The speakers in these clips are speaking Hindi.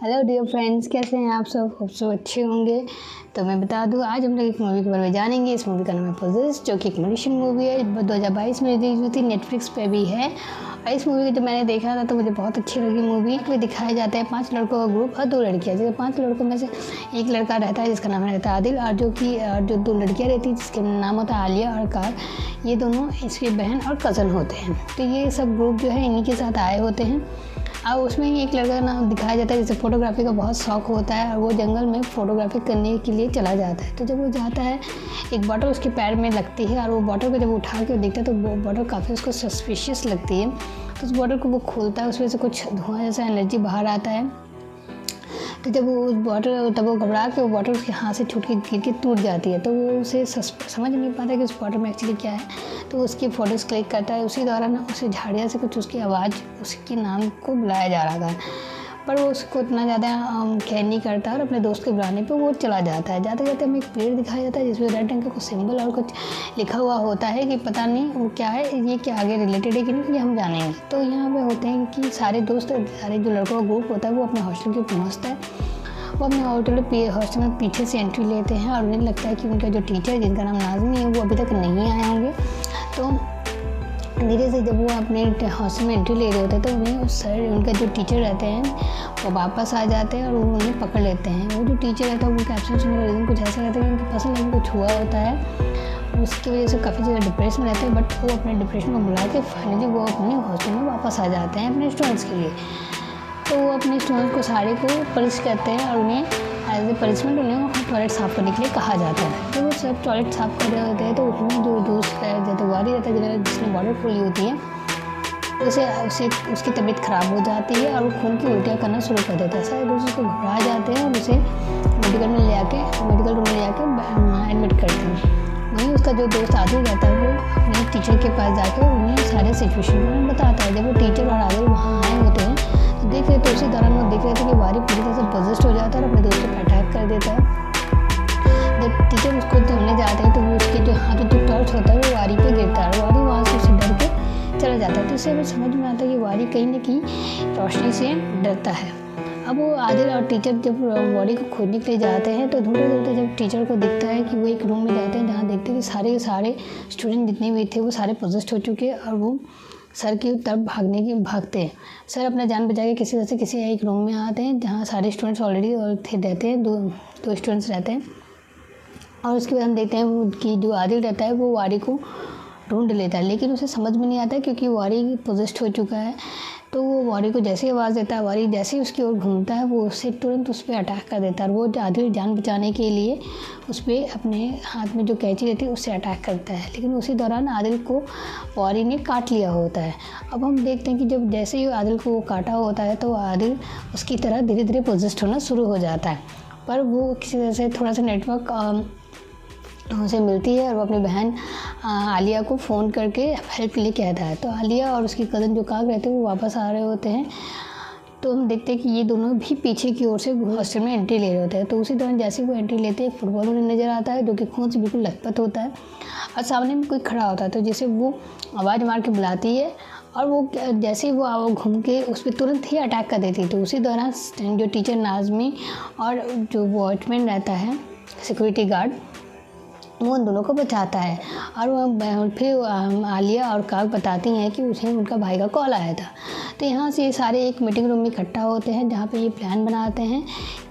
हेलो डियर फ्रेंड्स, कैसे हैं आप सब? खूब सब अच्छे होंगे। तो मैं बता दूं, आज हम लोग एक मूवी के बारे में जानेंगे। इस मूवी का नाम है पोजेस, जो कि एक मलेशियन मूवी है। 2022 में रिलीज हुई थी, नेटफ्लिक्स पे भी है। और इस मूवी को जब मैंने देखा था तो मुझे बहुत अच्छी लगी मूवी। में दिखाया जाता है 5 लड़कों का ग्रुप और 2 लड़कियाँ। जैसे 5 लड़कों में से एक लड़का रहता है जिसका नाम रहता है आदिल, और जो 2 लड़कियाँ रहती हैं जिसके नाम होता है आलिया और कार। ये दोनों इसकी बहन और कज़न होते हैं। तो ये सब ग्रुप जो है इन्हीं के साथ आए होते हैं। और उसमें ही एक लड़का नाम दिखाया जाता है जिसे फ़ोटोग्राफी का बहुत शौक़ होता है, और वो जंगल में फ़ोटोग्राफी करने के लिए चला जाता है। तो जब वो जाता है, एक बॉटल उसके पैर में लगती है, और वो बॉटल को जब वो उठा के देखता है तो वो बॉटल काफ़ी उसको सस्पिशियस लगती है। तो उस बॉटल को वो खोलता है, उसमें से कुछ धुआं जैसा एनर्जी बाहर आता है। तो जब वो उस बॉटल तब वो घबरा के वो बॉटल उसके हाथ से छूट के गिर के टूट जाती है। तो वो उसे समझ नहीं पाता कि उस बॉटल में एक्चुअली क्या है। तो उसकी फ़ोटोज़ क्लिक करता है। उसी दौरान उसे झाड़िया से कुछ उसकी आवाज़, उसके नाम को बुलाया जा रहा था, पर वो उसको इतना ज़्यादा केयर नहीं करता और अपने दोस्त के बुलाने पे वो चला जाता है। जाते जाते हमें एक पेड़ दिखाया जाता है जिसमें रेड रंग का कुछ सिंबल और कुछ लिखा हुआ होता है कि पता नहीं वो क्या है, ये क्या आगे रिलेटेड है कि नहीं, ये हम जानेंगे। तो यहाँ पे होते हैं कि सारे जो लड़कों का ग्रुप होता है वो अपने हॉस्टल के पहुँचता है। वो अपने हॉस्टल में पीछे से एंट्री लेते हैं, और उन्हें लगता है कि उनका जो टीचर जिनका नाम नाज़मी है वो अभी तक नहीं आए होंगे। तो धीरे से जब वो अपने हॉस्टल में एंट्री ले रहे होते हैं तो उनका जो टीचर रहते हैं वो वापस आ जाते हैं और वो उन्हें पकड़ लेते हैं। वो जो टीचर रहता है उनका एब्सेंस होने का रीज़न कुछ ऐसा रहता है कि उनके पर्सनल लाइफ में कुछ हुआ होता है, उसकी वजह से काफ़ी ज़्यादा डिप्रेशन में रहते हैं। बट वो अपने डिप्रेशन को भुला के फाइनली वो अपने हॉस्टल में वापस आ जाते हैं अपने स्टूडेंट्स के लिए। तो वो अपने स्टूडेंट्स को सारे को पनिश करते हैं और उन्हें एज ए पनिशमेंट उन्हें टॉयलेट साफ़ करने के लिए कहा जाता है। तो वो सब टॉयलेट साफ़ कर रहे होते हैं, तो उसमें जो दोस्त है जैसे वारी रहता है जिसने बॉटल खोली होती है, उसकी तबीयत ख़राब हो जाती है और वो खून की उल्टियाँ करना शुरू कर देता है। सारे दोस्त उसको घबरा जाते हैं और उसे मेडिकल रूम में ले आके एडमिट करते हैं। वहीं उसका जो दोस्त आदिल रहता है वो अपने टीचर के पास जाकर उन्हें सारे सिचुएशन बताता है। जब वो टीचर और आदिल वहाँ आए होते हैं तो देख रहे थे, उसी दौरान वो देख रहे थे कि वारी पूरी तरह से पोजेस्ड हो जाता है और अपने दोस्तों पर अटैक कर देता है। जब टीचर उसको ढूंढने जाते हैं तो वो उसके जो हाथ में जो टॉर्च होता है वो वारी पे गिरता है, वारी वहाँ से उसे डर के चला जाता है। तो इससे हमें समझ में आता है कि वारी कहीं ना कहीं रोशनी से डरता है। अब वो आदिल और टीचर जब बॉडी को खोदने के लिए जाते हैं तो ढूंढते ढूंढते जब टीचर को दिखता है कि वो एक रूम में जाते हैं जहाँ देखते हैं कि सारे स्टूडेंट जितने भी थे वो सारे पोजेस्ड हो चुके हैं, और वो सर की तरफ भागते हैं। सर अपना जान बचा के किसी तरह से किसी एक रूम में आते हैं जहाँ सारे स्टूडेंट्स ऑलरेडी रहते हैं, दो स्टूडेंट्स रहते हैं। और उसके बाद हम देखते हैं कि जो आदिल रहता है वो वारी को ढूंढ लेता है, लेकिन उसे समझ में नहीं आता क्योंकि वारी पोजेस्ड हो चुका है। तो वो वारी को जैसे ही आवाज़ देता है, वारी जैसे ही उसकी ओर घूमता है वो उससे तुरंत उस पर अटैक कर देता है। और वो आदिल जान बचाने के लिए उस पर अपने हाथ में जो कैंची रहती है उससे अटैक करता है, लेकिन उसी दौरान आदिल को वारी ने काट लिया होता है। अब हम देखते हैं कि जब जैसे ही आदिल को वो काटा होता है तो आदिल उसकी तरह धीरे धीरे पोजेस्ड होना शुरू हो जाता है। पर वो किसी तरह से थोड़ा सा नेटवर्क उसे मिलती है और वो अपनी बहन आलिया को फ़ोन करके हेल्प के लिए कहता है। तो आलिया और उसकी कज़न जो काग रहते हैं वो वापस आ रहे होते हैं। तो हम देखते हैं कि ये दोनों भी पीछे की ओर से हॉस्टल में एंट्री ले रहे होते हैं। तो उसी दौरान जैसे वो एंट्री लेते हैं एक फुटबॉल उन्हें नज़र आता है जो कि खून से बिल्कुल लथपथ होता है, और सामने में कोई खड़ा होता है। तो जैसे वो आवाज़ मार के बुलाती है और वो जैसे ही वो घूम के उस पर तुरंत ही अटैक कर देती है। तो उसी दौरान जो टीचर नाज़मी और जो वॉचमैन रहता है, सिक्योरिटी गार्ड, वो उन दोनों को बचाता है। और वो फिर आलिया और काग बताती हैं कि उन्हें उनका भाई का कॉल आया था। तो यहाँ से ये सारे एक मीटिंग रूम में इकट्ठा होते हैं जहाँ पे ये प्लान बनाते हैं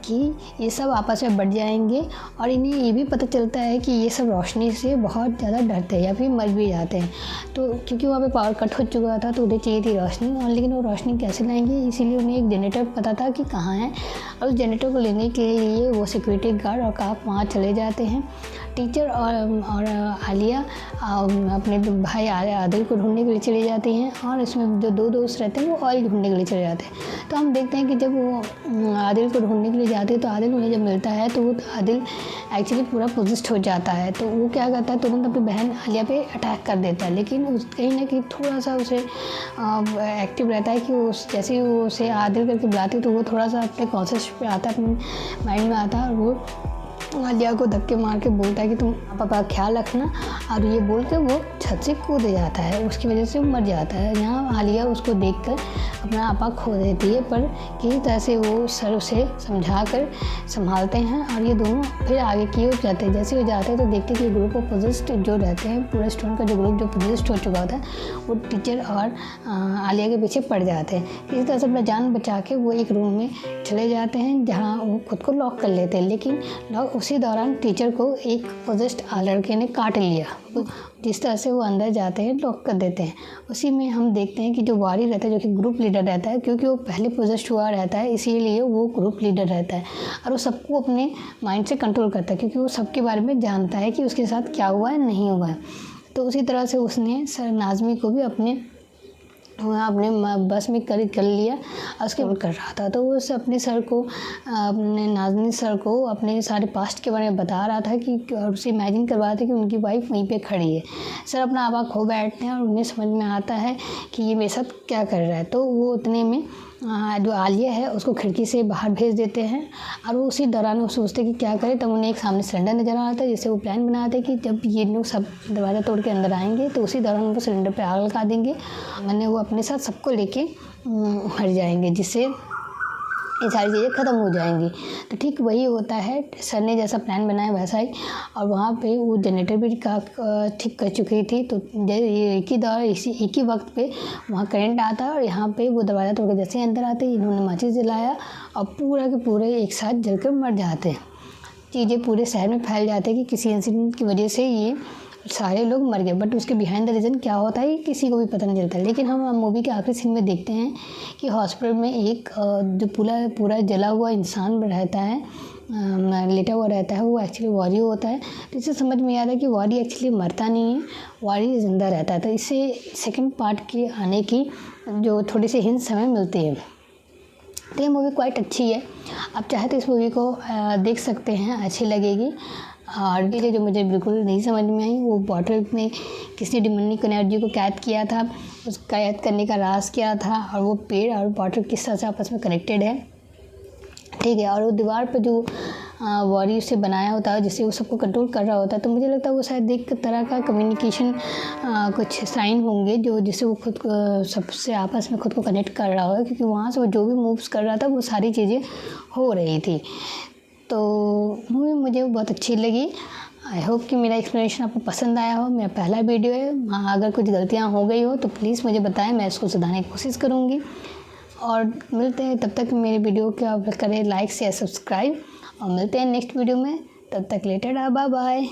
कि ये सब आपस में बढ़ जाएंगे, और इन्हें ये भी पता चलता है कि ये सब रोशनी से बहुत ज़्यादा डरते हैं या फिर मर भी जाते हैं। तो क्योंकि वहाँ पे पावर कट हो चुका था तो उन्हें चाहिए थी रोशनी, और लेकिन वो रोशनी कैसे लाएंगे, इसीलिए उन्हें एक जनरेटर पता था कि कहाँ है, और उस जनरेटर को लेने के लिए वो सिक्योरिटी गार्ड और काग वहाँ चले जाते हैं। टीचर और आलिया अपने भाई आदिल को ढूंढने के लिए चले जाती हैं, और इसमें जो 2 दोस्त रहते हैं वो ऑयल ढूंढने के लिए चले जाते हैं। तो हम देखते हैं कि जब वो आदिल को ढूंढने के लिए जाते हैं तो आदिल उन्हें जब मिलता है तो वो आदिल एक्चुअली पूरा पोजेस्ड हो जाता है। तो वो क्या करता है, तुरंत अपनी बहन आलिया पे अटैक कर देता है, लेकिन कहीं ना कहीं थोड़ा सा उसे एक्टिव रहता है कि जैसे ही वो उसे आदिल करके बुलाती है तो वो थोड़ा सा अपने कॉन्शियस पे आता है, अपने माइंड में आता है, और वो आलिया को धक्के मार के बोलता है कि तुम पापा का ख्याल रखना, और ये बोल के वो छत से कूद जाता है, उसकी वजह से वो मर जाता है। यहाँ आलिया उसको देखकर अपना आपा खो देती है, पर किसी तरह से वो सर उसे समझा कर संभालते हैं और ये दोनों फिर आगे की ओर जाते हैं। जैसे वो जाते हैं तो देखते हैं कि ग्रुप ऑफ पोजेस्ड जो रहते हैं, पूरा स्टूडेंट का जो ग्रुप जो पोजेस्ड हो चुका होता है वो टीचर और आलिया के पीछे पड़ जाते हैं। इसी तरह से अपना जान बचा के वो एक रूम में चले जाते हैं जहाँ वो खुद को लॉक कर लेते हैं, लेकिन लॉक उसी दौरान टीचर को एक पोजेस्ड लड़के ने काट लिया। जिस तरह से वो अंदर जाते हैं लॉक कर देते हैं। उसी में हम देखते हैं कि जो वारी रहता है, जो कि ग्रुप लीडर रहता है, क्योंकि वो पहले पोजेस्ड हुआ रहता है इसीलिए वो ग्रुप लीडर रहता है और वो सबको अपने माइंड से कंट्रोल करता है, क्योंकि वो सबके बारे में जानता है कि उसके साथ क्या हुआ है नहीं हुआ है। तो उसी तरह से उसने सर नाज़मी को भी अपने बस में कर लिया और उसके कर रहा था। तो वो अपने सर को, अपने नाज़मी सर को अपने सारे पास्ट के बारे में बता रहा था कि, और उसे इमेजिन करवा रहा था कि उनकी वाइफ वहीं पे खड़ी है। सर अपना आपा खो बैठते हैं और उन्हें समझ में आता है कि ये मेरे साथ क्या कर रहा है। तो वो उतने में जो आलिया है उसको खिड़की से बाहर भेज देते हैं और वो उसी दौरान वो सोचते कि क्या करें। तब उन्हें एक सामने सिलेंडर नज़र आ रहा था, जिससे वो प्लान बनाते हैं कि जब ये लोग सब दरवाज़ा तोड़ के अंदर आएंगे तो उसी दौरान वो सिलेंडर पे आग लगा देंगे, मैंने वो अपने साथ सबको लेके मर जाएंगे, जिससे ये सारी चीज़ें ख़त्म हो जाएंगी। तो ठीक वही होता है, सर ने जैसा प्लान बनाया वैसा ही। और वहाँ पे वो जनरेटर भी ठीक कर चुकी थी। तो एक ही वक्त पे वहाँ करंट आता है और यहाँ पे वो दरवाज़ा तोड़ के जैसे अंदर आते हैं, इन्होंने माचिस जलाया और पूरा के पूरे एक साथ जलकर मर जाते हैं। चीज़ें पूरे शहर में फैल जाते हैं कि किसी इंसिडेंट की वजह से ये सारे लोग मर गए, बट उसके बिहाइंड द रीज़न क्या होता है किसी को भी पता नहीं चलता। लेकिन हम मूवी के आखिरी सीन में देखते हैं कि हॉस्पिटल में एक जो पूरा जला हुआ इंसान रहता है, लेटा हुआ रहता है, वो एक्चुअली वारी होता है। तो इससे समझ में आता है कि वारी एक्चुअली मरता नहीं है, वारी ज़िंदा रहता है। तो इससे सेकंड पार्ट के आने की जो थोड़ी सी हिंट हमें मिलती है। तो ये मूवी क्वाइट अच्छी है, आप चाहे तो इस मूवी को देख सकते हैं, अच्छी लगेगी। और ये जो मुझे बिल्कुल नहीं समझ में आई, वो बॉटल में किसने डिमोनिक एनर्जी को कैद किया था, उस कैद करने का राज क्या था, और वो पेड़ और बॉटल किस तरह से आपस में कनेक्टेड है, ठीक है। और वो दीवार पर जो वॉरी से बनाया होता है जिससे वो सबको कंट्रोल कर रहा होता है, तो मुझे लगता है वो शायद एक तरह का कम्युनिकेशन कुछ साइन होंगे जो जिससे वो खुद को सबसे आपस में खुद को कनेक्ट कर रहा होगा, क्योंकि वहाँ से वो जो भी मूव्स कर रहा था वो सारी चीज़ें हो रही थी। तो मूवी मुझे बहुत अच्छी लगी। आई होप कि मेरा एक्सप्लेनेशन आपको पसंद आया हो। मेरा पहला वीडियो है, हाँ अगर कुछ गलतियाँ हो गई हो तो प्लीज़ मुझे बताएं, मैं इसको सुधारने की कोशिश करूँगी। और मिलते हैं, तब तक मेरे वीडियो को आप करें लाइक शेयर सब्सक्राइब, और मिलते हैं नेक्स्ट वीडियो में। तब तक लेटर बाय बाय।